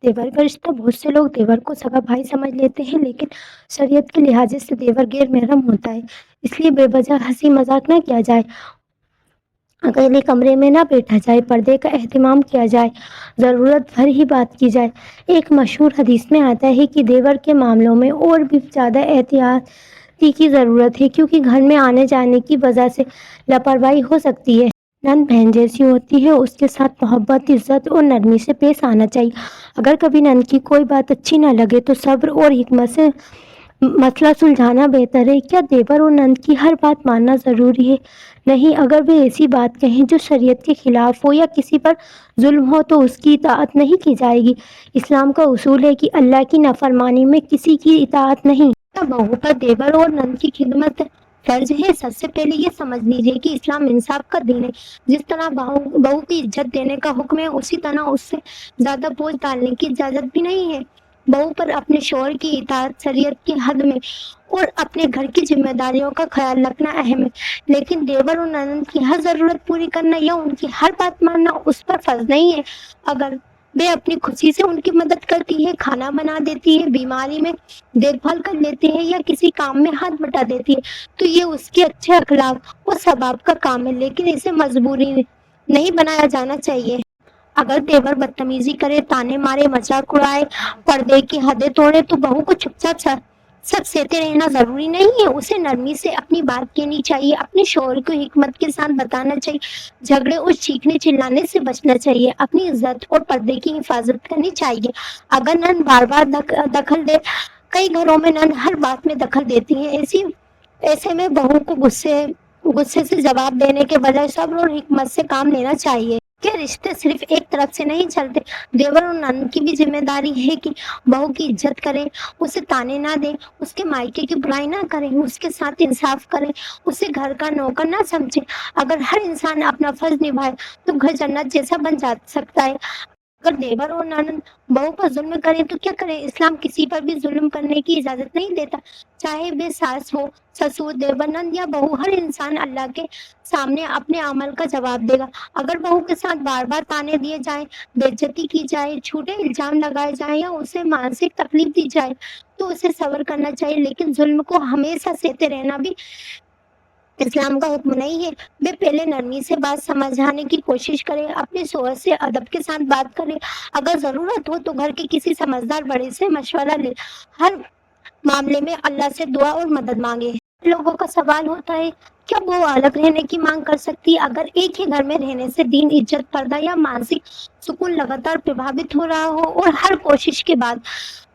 دیور کا رشتہ بہت سے لوگ دیور کو سگا بھائی سمجھ لیتے ہیں، لیکن شریعت کے لحاظ سے دیور غیر محرم ہوتا ہے، اس لیے بے وجہ ہنسی مذاق نہ کیا جائے، اکیلے کمرے میں نہ بیٹھا جائے، پردے کا اہتمام کیا جائے، ضرورت بھر ہی بات کی جائے۔ ایک مشہور حدیث میں آتا ہے کہ دیور کے معاملوں میں اور بھی زیادہ احتیاطی کی ضرورت ہے، کیونکہ گھر میں آنے جانے کی وجہ سے لاپرواہی ہو سکتی ہے۔ نند بہن جیسی ہوتی ہے، اس کے ساتھ محبت، عزت اور نرمی سے پیش آنا چاہیے۔ اگر کبھی نند کی کوئی بات اچھی نہ لگے تو صبر اور حکمت سے مسئلہ سلجھانا بہتر ہے۔ کیا دیور اور نند کی ہر بات ماننا ضروری ہے؟ نہیں، اگر وہ ایسی بات کہیں جو شریعت کے خلاف ہو یا کسی پر ظلم ہو تو اس کی اطاعت نہیں کی جائے گی۔ اسلام کا اصول ہے کہ اللہ کی نافرمانی میں کسی کی اطاعت نہیں۔ کیا بہو پر دیور اور نند کی خدمت فرض ہے؟ سب سے پہلے یہ سمجھ لیجیے کہ اسلام انصاف کا دین ہے۔ جس طرح بہو کی عزت دینے کا حکم ہے، اسی طرح اس سے زیادہ بوجھ ڈالنے کی اجازت بھی نہیں ہے۔ بہو پر اپنے شوہر کی اطاعت شریعت کی حد میں اور اپنے گھر کی ذمہ داریوں کا خیال رکھنا اہم ہے، لیکن دیور اور نند کی ہر ضرورت پوری کرنا یا ان کی ہر بات ماننا اس پر فرض نہیں ہے۔ اگر وہ اپنی خوشی سے ان کی مدد کرتی ہے، کھانا بنا دیتی ہے، بیماری میں دیکھ بھال کر لیتی ہے یا کسی کام میں ہاتھ بٹا دیتی ہے تو یہ اس کے اچھے اخلاق اور ثواب کا کام ہے، لیکن اسے مجبوری نہیں بنایا جانا چاہیے۔ اگر دیور بدتمیزی کرے، تانے مارے، مذاق اڑائے، پردے کی حدیں توڑے تو بہو کو چپ چاپ سب سہتے رہنا ضروری نہیں ہے۔ اسے نرمی سے اپنی بات کہنی چاہیے، اپنے شوہر کو حکمت کے ساتھ بتانا چاہیے، جھگڑے اور چیخنے چلانے سے بچنا چاہیے، اپنی عزت اور پردے کی حفاظت کرنی چاہیے۔ اگر نند بار بار دخل دے، کئی گھروں میں نند ہر بات میں دخل دیتی ہیں، ایسے میں بہو کو غصے سے جواب دینے کے بجائے صبر اور حکمت سے کام لینا چاہیے۔ کہ رشتے صرف ایک طرف سے نہیں چلتے۔ دیور اور نند کی بھی ذمہ داری ہے کہ بہو کی عزت کریں، اسے تانے نہ دیں، اس کے مائکے کی برائی نہ کریں، اس کے ساتھ انصاف کریں، اسے گھر کا نوکر نہ سمجھیں۔ اگر ہر انسان اپنا فرض نبھائے تو گھر جنت جیسا بن جا سکتا ہے۔ اگر دیور اور نند بہو پر ظلم کریں تو کیا کریں؟ اسلام کسی پر بھی ظلم کرنے کی اجازت نہیں دیتا، چاہے وہ ساس ہو، سسر، دیور، نند یا بہو۔ ہر انسان اللہ کے سامنے اپنے عمل کا جواب دے گا۔ اگر بہو کے ساتھ بار بار تانے دیے جائیں، بے عزتی کی جائے، جھوٹے الزام لگائے جائیں یا اسے مانسک تکلیف دی جائے تو اسے صبر کرنا چاہیے، لیکن ظلم کو ہمیشہ سہتے رہنا بھی اسلام کا حکم نہیں ہے۔ وہ پہلے نرمی سے بات سمجھانے کی کوشش کرے، اپنے شوہر سے ادب کے ساتھ بات کرے، اگر ضرورت ہو تو گھر کے کسی سمجھدار بڑے سے مشورہ لے، ہر معاملے میں اللہ سے دعا اور مدد مانگے۔ لوگوں کا سوال ہوتا ہے، کیا وہ الگ رہنے کی مانگ کر سکتی ہے؟ اگر ایک ہی گھر میں رہنے سے دین، عزت، پردہ یا مانسک سکون لگاتار پربھاوت ہو رہا ہو اور ہر کوشش کے بعد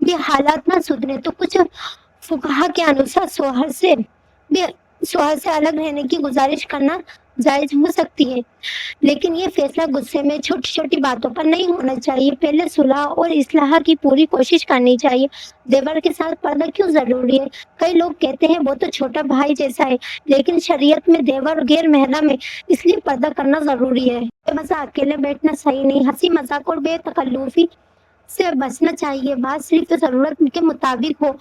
بھی حالات نہ سدھرے تو کچھ فقہا کے انوسار شوہر سے الگ رہنے کی گزارش کرنا جائز ہو سکتی ہے، لیکن یہ فیصلہ غصے میں چھوٹی چھوٹی باتوں پر نہیں ہونا چاہیے۔ پہلے صلح اور اصلاح کی پوری کوشش کرنی چاہیے۔ دیور کے ساتھ پردہ کیوں ضروری ہے؟ کئی لوگ کہتے ہیں وہ تو چھوٹا بھائی جیسا ہے، لیکن شریعت میں دیور غیر محرم ہے، اس لیے پردہ کرنا ضروری ہے۔ بے وجہ اکیلے بیٹھنا صحیح نہیں، ہنسی مذاق اور بے تکلفی سے بچنا چاہیے، بات صرف ضرورت کے مطابق ہو۔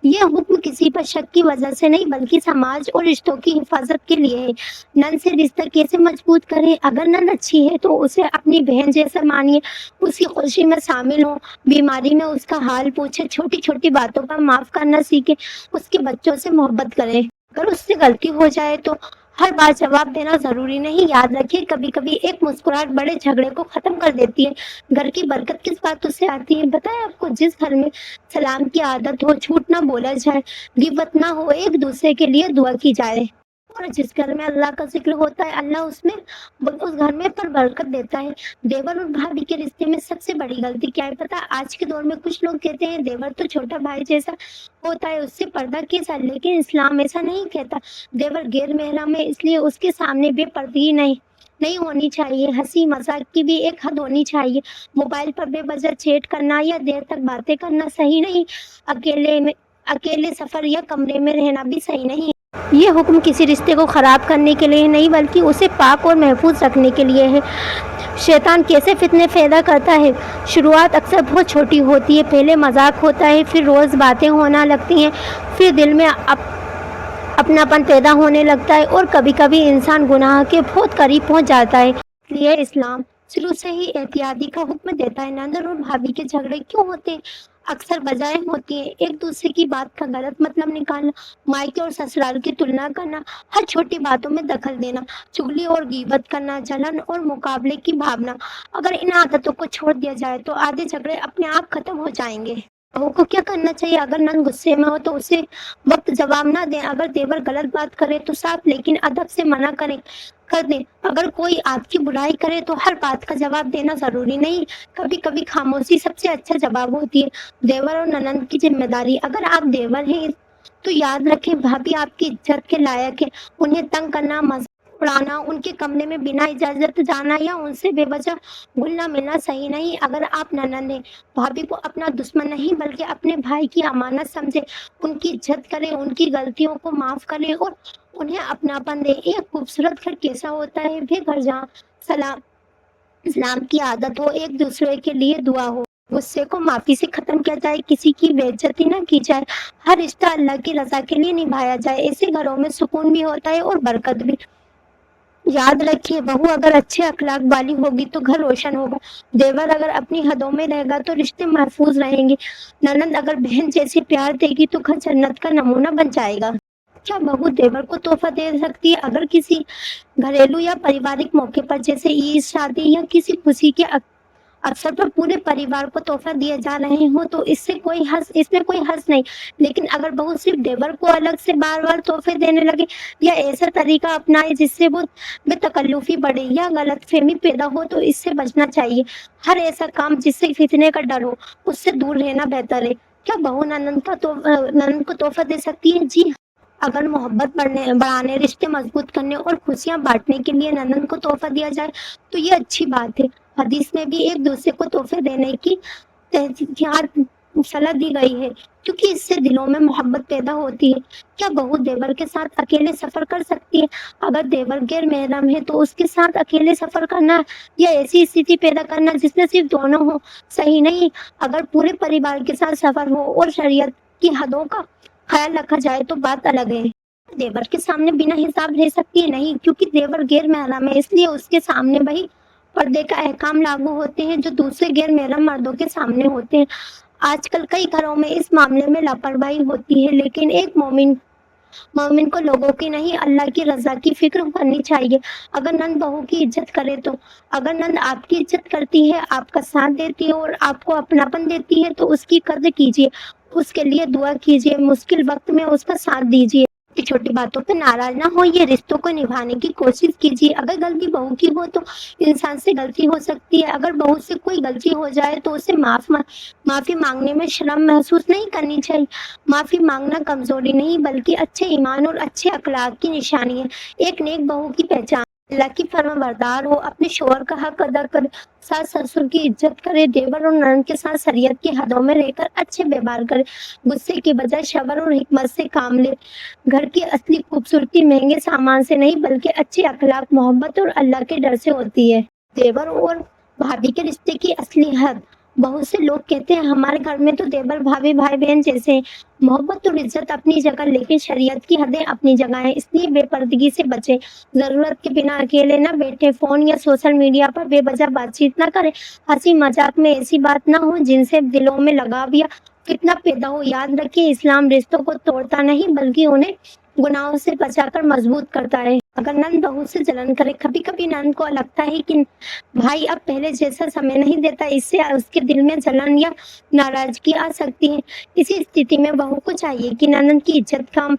یہ حکم کسی پر شک کی وجہ سے نہیں بلکہ سماج اور رشتوں کی حفاظت کے لیے ہے۔ نند سے رشتہ کیسے مضبوط کریں؟ اگر نند اچھی ہے تو اسے اپنی بہن جیسا مانیے، اس کی خوشی میں شامل ہو، بیماری میں اس کا حال پوچھے، چھوٹی چھوٹی باتوں پر معاف کرنا سیکھے، اس کے بچوں سے محبت کرے۔ اگر اس سے غلطی ہو جائے تو ہر بار جواب دینا ضروری نہیں۔ یاد رکھیے، کبھی کبھی ایک مسکراہٹ بڑے جھگڑے کو ختم کر دیتی ہے۔ گھر کی برکت کس باتوں سے آتی ہے؟ بتائیں آپ کو، جس گھر میں سلام کی عادت ہو، جھوٹ نہ بولا جائے، غیبت نہ ہو، ایک دوسرے کے لیے دعا کی جائے، اور جس گھر میں اللہ کا ذکر ہوتا ہے، اللہ اس گھر میں پر برکت دیتا ہے۔ دیور اور بھابھی کے رشتے میں سب سے بڑی غلطی کیا ہے پتا؟ آج کے دور میں کچھ لوگ کہتے ہیں دیور تو چھوٹا بھائی جیسا ہوتا ہے، اس سے پردہ کیسا؟ لیکن اسلام ایسا نہیں کہتا۔ دیور غیر محرم ہے، اس لیے اس کے سامنے بے پردگی نہیں ہونی چاہیے۔ ہنسی مذاق کی بھی ایک حد ہونی چاہیے۔ موبائل پر بے وجہ چیٹ کرنا یا دیر تک باتیں کرنا صحیح نہیں۔ اکیلے سفر یا کمرے میں رہنا بھی صحیح نہیں۔ یہ حکم کسی رشتے کو خراب کرنے کے لیے نہیں بلکہ اسے پاک اور محفوظ رکھنے کے لیے ہے۔ شیطان کیسے فتنے پیدا کرتا ہے؟ شروعات اکثر بہت چھوٹی ہوتی ہے، پہلے مذاق ہوتا ہے، پھر روز باتیں ہونا لگتی ہیں، پھر دل میں اپناپن پیدا ہونے لگتا ہے اور کبھی کبھی انسان گناہ کے بہت قریب پہنچ جاتا ہے۔ اس لیے اسلام शुरू से ही एहतियाती का हुक्म देता है। नंदन और भाभी के झगड़े क्यों होते हैं? अक्सर वजहें होती हैं, एक दूसरे की बात का गलत मतलब निकालना, मायके और ससुराल की तुलना करना, हर छोटी बातों में दखल देना, चुगली और गीबत करना, जलन और मुकाबले की भावना। अगर इन आदतों को छोड़ दिया जाए तो आधे झगड़े अपने आप खत्म हो जाएंगे। बहू को क्या करना चाहिए? अगर नंद गुस्से में हो तो उसे वक्त जवाब ना दें। अगर देवर गलत बात करे तो साफ लेकिन अदब से मना करें कर दें। अगर कोई आपकी बुराई करे तो हर बात का जवाब देना जरूरी नहीं, कभी कभी खामोशी सबसे अच्छा जवाब होती है। देवर और ननंद की जिम्मेदारी, अगर आप देवर हैं तो याद रखें भाभी आपकी इज्जत के लायक है। उन्हें तंग करना, मजाक उड़ाना, उनके कमरे में बिना इजाजत जाना या उनसे बेवजह घुलना मिलना सही नहीं। अगर आप ननंद हैं, भाभी को अपना दुश्मन नहीं बल्कि अपने भाई की अमानत समझे, उनकी इज्जत करें, उनकी गलतियों को माफ करें और उन्हें अपनापन दे। एक खूबसूरत घर कैसा होता है? वे घर जहाँ सलाम इस्लाम की आदत हो, एक दूसरे के लिए दुआ हो, गुस्से को माफी से खत्म किया जाए, किसी की बेइज्जती न की जाए, हर रिश्ता अल्लाह की रजा के लिए निभाया जाए। ऐसे घरों में सुकून भी होता है और बरकत भी। याद रखिए, बहू अगर अच्छे अखलाक वाली होगी तो घर रोशन होगा। देवर अगर अपनी हदों में रहेगा तो रिश्ते महफूज रहेंगे। ननंद अगर बहन जैसे प्यार देगी तो घर जन्नत का नमूना बन जाएगा। क्या बहू देवर को तोहफा दे सकती है? अगर किसी घरेलू या पारिवारिक मौके पर जैसे ईद, शादी या किसी खुशी के अवसर पर पूरे परिवार को तोहफा दिए जा रहे हो तो इसमें कोई हर्ज नहीं। लेकिन अगर बहू सिर्फ देवर को अलग से बार बार तोहफे देने लगे या ऐसा तरीका अपनाए जिससे वो बेतकल्लुफी बढ़े या गलतफहमी पैदा हो तो इससे बचना चाहिए। हर ऐसा काम जिससे फितने का डर हो उससे दूर रहना बेहतर है। क्या बहू ननंद को तोहफा दे सकती है? जी, अगर मोहब्बत बढ़ाने, रिश्ते मजबूत करने और खुशियां बांटने के लिए ननंद को तोहफा दिया जाए तो ये अच्छी बात है। हदीस में भी एक दूसरे को तोहफे देने की तहजीर सलाह दी गई है क्योंकि इससे दिलों में मोहब्बत पैदा होती है। क्या बहू देवर के साथ अकेले सफर कर सकती है? अगर देवर गैर महरम है तो उसके साथ अकेले सफर करना या ऐसी स्थिति पैदा करना जिसमें सिर्फ दोनों हो सही नहीं। अगर पूरे परिवार के साथ सफर हो और शरीयत की हदों का ख्याल रखा जाए तो बात अलग है। देवर के सामने बिना हिसाब रह सकती है? नहीं, क्योंकि देवर गैर महरम है इसलिए उसके सामने वही पर्दे का अहकाम लागू होते हैं जो दूसरे गैर महरम मर्दों के सामने होते हैं। आजकल कई घरों में इस मामले में लापरवाही होती है, लेकिन एक मोमिन को लोगों की नहीं अल्लाह की रजा की फिक्र करनी चाहिए। अगर नंद बहू की इज्जत करे तो, अगर नंद आपकी इज्जत करती है, आपका साथ देती है और आपको अपनापन देती है तो उसकी कद्र कीजिए, उसके लिए दुआ कीजिए, मुश्किल वक्त में उसका साथ दीजिए। छोटी बातों पे नाराज ना हो, ये रिश्तों को निभाने की कोशिश कीजिए। अगर गलती बहू की हो तो इंसान से गलती हो सकती है। अगर बहू से कोई गलती हो जाए तो उसे माफी मांगने में शर्म महसूस नहीं करनी चाहिए। माफी मांगना कमजोरी नहीं बल्कि अच्छे ईमान और अच्छे अखलाक की निशानी है। एक नेक बहू की पहचान अल्लाह की फरमाबरदार हो, अपने शोहर का हक अदा करे, सास ससुर की इज्जत करे, देवर और ननद के साथ शरीयत की हदों में रहकर अच्छे व्यवहार करे, गुस्से के बजाय सब्र और हिकमत से काम ले। घर की असली खूबसूरती महंगे सामान से नहीं बल्कि अच्छे अखलाक, मोहब्बत और अल्लाह के डर से होती है। देवर और भाभी के रिश्ते की असली हद, बहुत से लोग कहते हैं हमारे घर में तो देवर भाभी भाई बहन जैसे हैं। मोहब्बत और इज्जत अपनी जगह लेकिन शरीयत की हदें अपनी जगह है, इसलिए बेपर्दगी से बचें। जरूरत के बिना अकेले ना बैठे, फोन या सोशल मीडिया पर बेवजह बातचीत ना करें, हंसी मजाक में ऐसी बात ना हो जिनसे दिलों में लगाव या फितना पैदा हो। याद रखिए, इस्लाम रिश्तों को तोड़ता नहीं बल्कि उन्हें गुनाहों से बचाकर मजबूत करता है। अगर नंद बहू से जलन करे, कभी कभी नंद को लगता है कि भाई अब पहले जैसा समय नहीं देता, इससे उसके दिल में जलन या नाराजगी आ सकती है। इसी स्थिति में बहू को चाहिए कि ननद की इज्जत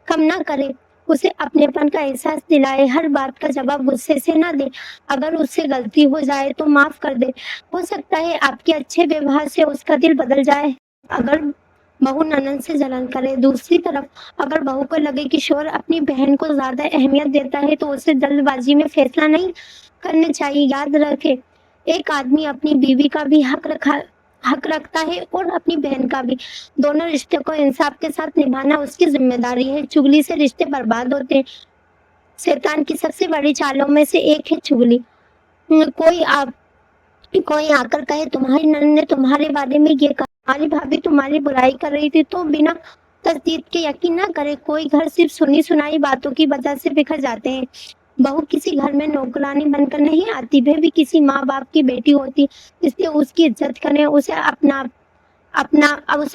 कम ना करे, उसे अपनेपन का एहसास दिलाए, हर बात का जवाब गुस्से से ना दे। अगर उससे गलती हो जाए तो माफ कर दे, हो सकता है आपके अच्छे व्यवहार से उसका दिल बदल जाए। अगर बहू ननद से जलन करे, दूसरी तरफ अगर बहू को लगे कि शोहर अपनी बहन को ज्यादा अहमियत देता है तो उसे जल्दबाजी में फैसला नहीं करना चाहिए। याद रखे, एक आदमी अपनी बीवी का भी हक रखता है और अपनी बहन का भी। दोनों रिश्ते को इंसाफ के साथ निभाना उसकी जिम्मेदारी है। चुगली से रिश्ते बर्बाद होते हैं। शैतान की सबसे बड़ी चालों में से एक है चुगली। कोई आकर कहे तुम्हारी ननद ने तुम्हारे बारे में ये कहा, तुम्हारी भाभी तुम्हारी बुराई कर रही थी, तो बिना तस्दीक के यकीन ना करे। कोई घर सिर्फ सुनी सुनाई बातों की वजह से बिखर जाते हैं। बहू किसी घर में नौकरानी बनकर नहीं आती, वह भी किसी माँ बाप की बेटी होती, इसलिए उसकी इज्जत करें, उसे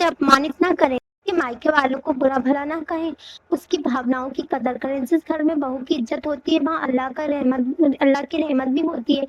अपमानित ना करें, कि मायके वालों को बुरा भला ना कहें, उसकी भावनाओं की कदर करें। जिस घर में बहू की इज्जत होती है वहाँ अल्लाह की रहमत भी होती है।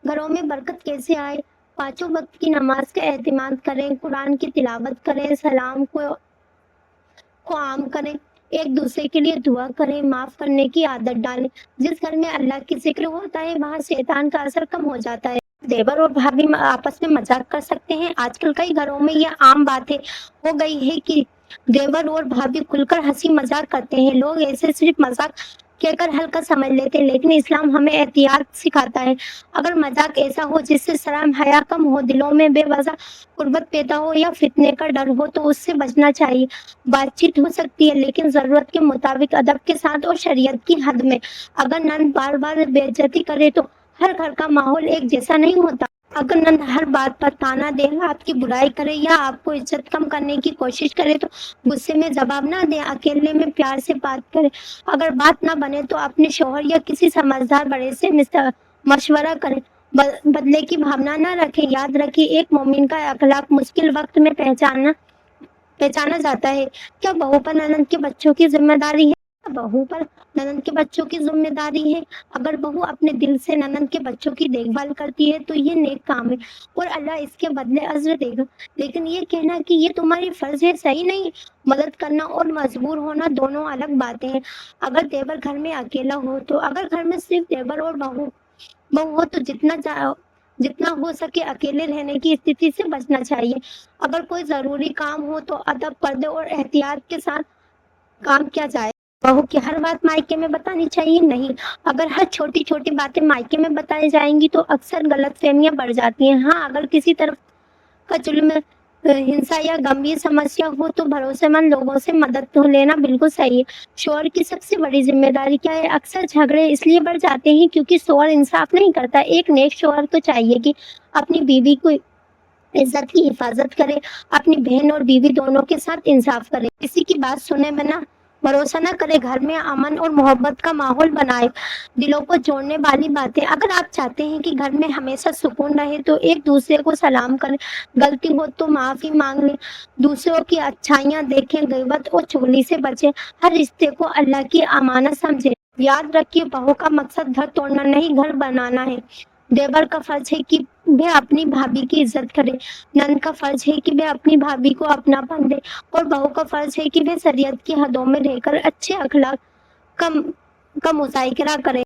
घरों में बरकत कैसे आए? पांचों वक्त की नमाज का एहतिमाम करें, कुरान की तिलावत करें, सलाम को आम करें, एक दूसरे के लिए दुआ करें, माफ करने की आदत डालें। जिस घर में अल्लाह की जिक्र होता है वहाँ शैतान का असर कम हो जाता है। देवर और भाभी आपस में मजाक कर सकते हैं। आजकल कई घरों में यह आम बात हो गई है कि देवर और भाभी खुलकर हंसी मजाक करते हैं। लोग ऐसे सिर्फ मजाक कहकर हल्का समझ लेते हैं, लेकिन इस्लाम हमें एहतियात सिखाता है। अगर मजाक ऐसा हो जिससे शर्म हया कम हो, दिलों में बेवजह कुर्बत पैदा हो या फितने का डर हो, तो उससे बचना चाहिए। बातचीत हो सकती है, लेकिन जरूरत के मुताबिक, अदब के साथ और शरीयत की हद में। अगर नंद बार बार बेइज्जती करे तो हर घर का माहौल एक जैसा नहीं होता। अगर नंद हर बात पर ताना दे, आपकी बुराई करे या आपको इज्जत कम करने की कोशिश करे तो गुस्से में जवाब ना दें, अकेले में प्यार से बात करें। अगर बात ना बने तो अपने शौहर या किसी समझदार बड़े से मशवरा करें। बदले की भावना ना रखें। याद रखिए, एक मोमिन का अखलाक मुश्किल वक्त में पहचाना जाता है। क्या बहू पर ननद के बच्चों की जिम्मेदारी है? बहू पर ननद के बच्चों की जिम्मेदारी है। अगर बहू अपने दिल से ननद के बच्चों की देखभाल करती है तो ये नेक काम है और अल्लाह इसके बदले अज्र देगा। लेकिन ये कहना कि ये तुम्हारी फर्ज है, सही नहीं। मदद करना और मजबूर होना दोनों अलग बातें हैं। अगर देवर घर में अकेला हो तो अगर घर में सिर्फ देवर और बहू बहू हो तो जितना हो सके अकेले रहने की स्थिति से बचना चाहिए। अगर कोई जरूरी काम हो तो अदब, पर्दे और एहतियात के साथ काम किया जाए। बहू की हर बात मायके में बतानी चाहिए नहीं। अगर हर छोटी छोटी बातें मायके में बताई जाएंगी तो अक्सर गलतफहमियां बढ़ जाती हैं। हाँ, अगर किसी तरफ का जुल्म, हिंसा या गंभीर समस्या हो तो भरोसेमंद लोगों से मदद तो लेना बिल्कुल सही है। शौहर की सबसे बड़ी जिम्मेदारी क्या है? अक्सर झगड़े इसलिए बढ़ जाते हैं क्योंकि शौहर इंसाफ नहीं करता। एक नेक शौहर तो चाहिए कि अपनी बीवी को इज्जत की हिफाजत करे, अपनी बहन और बीवी दोनों के साथ इंसाफ करे, किसी की बात सुने बिना भरोसा न करे, घर में अमन और मोहब्बत का माहौल बनाए, दिलों को जोड़ने वाली बातें। अगर आप चाहते हैं कि घर में हमेशा सुकून रहे तो एक दूसरे को सलाम करें, गलती हो तो माफी मांग लें, दूसरों की अच्छाइयाँ देखें, गीबत और चुगली से बचें, हर रिश्ते को अल्लाह की अमानत समझें। याद रखिए, बहू का मकसद घर तोड़ना नहीं, घर बनाना है। देवर का फर्ज है कि वह अपनी भाभी की इज्जत करे, नंद का फर्ज है कि वह अपनी भाभी को अपनापन दे और बहू का फर्ज है कि वह शरीयत की हदों में रहकर अच्छे अखलाक का मुजाहिरा करे।